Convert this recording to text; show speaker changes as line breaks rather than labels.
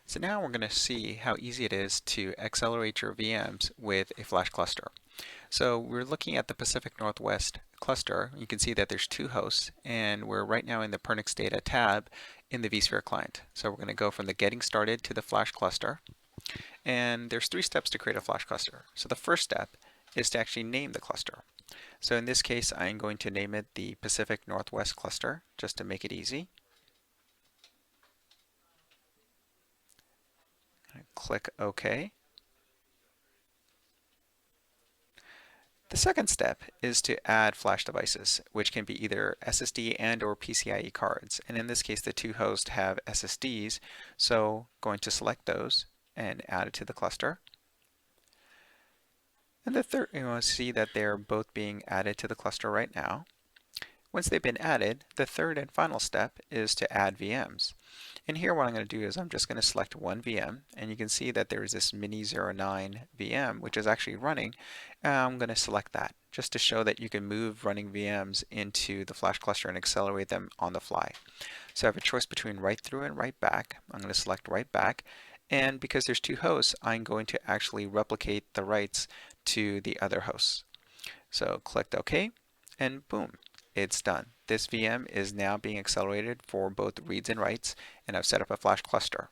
So now we're going to see how easy it is to accelerate your VMs with a flash cluster. So we're looking at the Pacific Northwest cluster. You can see that there's two hosts, and we're right now in the Pernix Data tab in the vSphere client. So we're going to go from the getting started to the flash cluster. And there's 3 steps to create a flash cluster. So the first step is to actually name the cluster. So in this case, I'm going to name it the Pacific Northwest cluster, just to make it easy. Click OK. The second step is to add flash devices, which can be either SSD and or PCIe cards. And in this case, the two hosts have SSDs, so going to select those and add it to the cluster. And the third, you want to see that they're both being added to the cluster right now. Once they've been added, the third and final step is to add VMs. And here what I'm going to do is I'm just going to select one VM, and you can see that there is this Mini09 VM which is actually running. I'm going to select that just to show that you can move running VMs into the flash cluster and accelerate them on the fly. So I have a choice between write through and write back. I'm going to select write back, and because there's two hosts, I'm going to actually replicate the writes to the other hosts. So clicked OK, and boom, it's done. This VM is now being accelerated for both reads and writes, and I've set up a flash cluster.